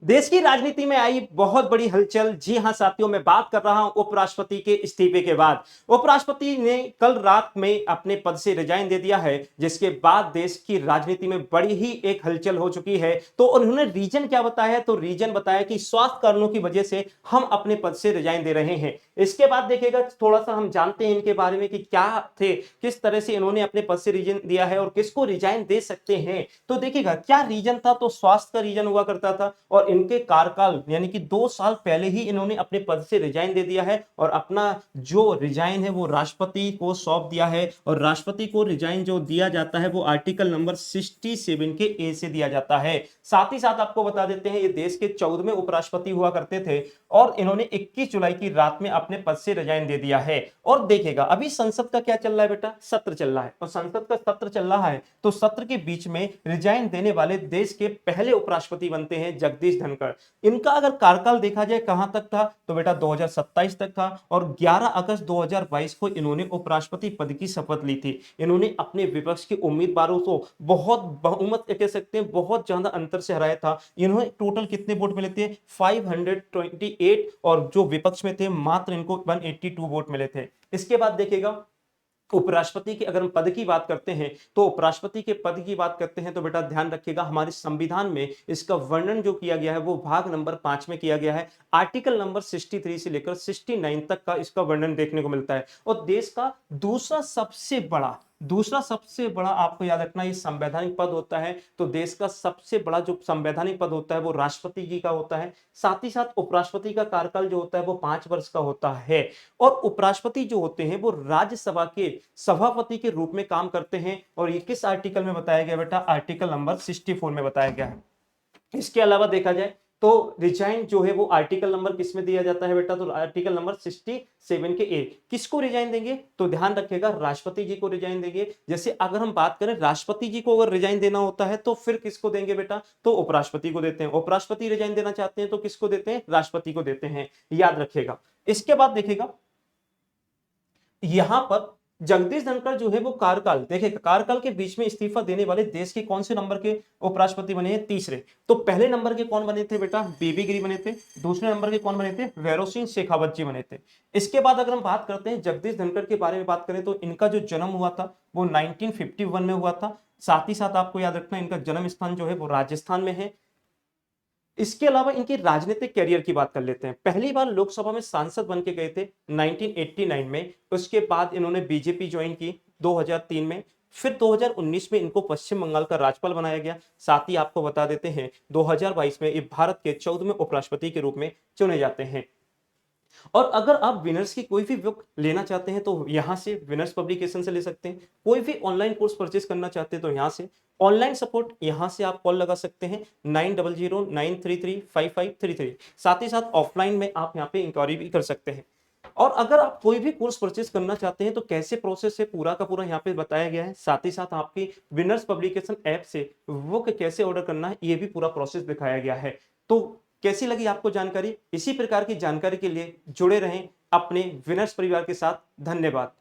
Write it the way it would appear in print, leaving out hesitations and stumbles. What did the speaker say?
देश की राजनीति में आई बहुत बड़ी हलचल। जी हां साथियों, मैं बात कर रहा हूं उपराष्ट्रपति के इस्तीफे के बाद। उपराष्ट्रपति ने कल रात में अपने पद से रिजाइन दे दिया है, जिसके बाद देश की राजनीति में बड़ी ही एक हलचल हो चुकी है। तो उन्होंने रीजन क्या बताया है? तो रीजन बताया कि स्वास्थ्य कारणों की वजह से हम अपने पद से रिजाइन दे रहे हैं। इसके बाद देखिएगा, थोड़ा सा हम जानते हैं इनके बारे में कि क्या थे, किस तरह से इन्होंने अपने पद से रिजाइन दिया है और किसको रिजाइन दे सकते हैं। तो देखिएगा क्या रीजन था, तो स्वास्थ्य का रीजन हुआ करता था और इनके कार्यकाल यानी कि 2 साल पहले ही इन्होंने अपने पद से रिजाइन दे दिया है और अपना जो रिजाइन है वो राष्ट्रपति को सौंप दिया है। और राष्ट्रपति को रिजाइन जो दिया जाता है वो आर्टिकल नंबर 67 के ए से दिया जाता है। साथ ही साथ आपको बता देते हैं, ये देश के 14वें उपराष्ट्रपति हुआ करते थे और इन्होंने 21 जुलाई की रात में अपने पद से रिजाइन दे दिया है। और देखिएगा अभी संसद का क्या चल रहा है बेटा, सत्र चल रहा है और संसद का सत्र चल रहा है, तो सत्र के बीच में रिजाइन देने वाले देश के पहले उपराष्ट्रपति बनते हैं जगदीश धनखड़। इनका अगर कार्यकाल देखा जाए कहां तक था, तो बेटा 2027 तक था और 11 अगस्त 2022 को इन्होंने उपराष्ट्रपति पद की शपथ ली थी। इन्होंने अपने विपक्ष के उम्मीदवारों को बहुत बहुमत कह सकते हैं, बहुत ज्यादा अंतर से हराया था। इन्होंने टोटल कितने वोट मिले थे? 528 और जो विपक्ष में थे मात्र इनको 182 वोट मिले थे। इसके बाद देखिएगा उपराष्ट्रपति के अगर हम पद की बात करते हैं, तो उपराष्ट्रपति के पद की बात करते हैं तो बेटा ध्यान रखिएगा, हमारे संविधान में इसका वर्णन जो किया गया है वो भाग नंबर 5 में किया गया है। आर्टिकल नंबर 63 से लेकर 69 तक का इसका वर्णन देखने को मिलता है। और देश का दूसरा सबसे बड़ा आपको याद रखना ये संवैधानिक पद होता है। तो देश का सबसे बड़ा जो संवैधानिक पद होता है वो राष्ट्रपति जी का होता है। साथ ही साथ उपराष्ट्रपति का कार्यकाल जो होता है वो 5 वर्ष का होता है। और उपराष्ट्रपति जो होते हैं वो राज्यसभा के सभापति के रूप में काम करते हैं। और ये किस आर्टिकल में बताया गया बेटा? आर्टिकल नंबर 64 में बताया गया है। इसके अलावा देखा जाए तो रिजाइन जो है वो आर्टिकल नंबर किस में दिया जाता है बेटा? तो आर्टिकल नंबर 67 के ए। किसको रिजाइन देंगे? तो ध्यान रखिएगा, राष्ट्रपति जी को रिजाइन देंगे। जैसे अगर हम बात करें राष्ट्रपति जी को अगर रिजाइन देना होता है तो फिर किसको देंगे बेटा? तो उपराष्ट्रपति को देते हैं। उपराष्ट्रपति रिजाइन देना चाहते हैं तो किसको देते हैं? राष्ट्रपति को देते हैं, याद रखिएगा। इसके बाद देखिएगा यहां पर जगदीश धनखड़ जो है वो कार्यकाल, देखिए कार्यकाल के बीच में इस्तीफा देने वाले देश के कौन से नंबर के उपराष्ट्रपति बने हैं? तीसरे। तो पहले नंबर के कौन बने थे बेटा? बीबी गिरी बने थे। दूसरे नंबर के कौन बने थे? भैरों सिंह शेखावत जी बने थे। इसके बाद अगर हम बात करते हैं जगदीश धनखड़ के बारे में बात करें तो इनका जो जन्म हुआ था वो 1951 में हुआ था। साथ ही साथ आपको याद रखना इनका जन्म स्थान जो है वो राजस्थान में है। इसके अलावा इनके राजनीतिक कैरियर की बात कर लेते हैं। पहली बार लोकसभा में सांसद बन के गए थे 1989 में। उसके बाद इन्होंने बीजेपी ज्वाइन की 2003 में। फिर 2019 में इनको पश्चिम बंगाल का राज्यपाल बनाया गया। साथ ही आपको बता देते हैं 2022 में ये भारत के 14वें उपराष्ट्रपति के रूप में चुने जाते हैं। और अगर आप विनर्स की कोई भी बुक लेना चाहते हैं तो यहां से विनर्स पब्लिकेशन से ले सकते हैं। कोई भी ऑनलाइन कोर्स परचेज करना चाहते हैं तो यहां से ऑनलाइन सपोर्ट, यहां से आप कॉल लगा सकते हैं 9009335533। साथ ही साथ ऑफलाइन में आप यहां पे इंक्वायरी भी कर सकते हैं। और अगर आप कोई भी कोर्स परचेज करना चाहते हैं तो कैसे प्रोसेस है पूरा का पूरा यहाँ पे बताया गया है। साथ ही साथ आपकी विनर्स पब्लिकेशन ऐप से बुक कैसे ऑर्डर करना है ये भी पूरा प्रोसेस दिखाया गया है। तो कैसी लगी आपको जानकारी? इसी प्रकार की जानकारी के लिए जुड़े रहें अपने विनर्स परिवार के साथ। धन्यवाद।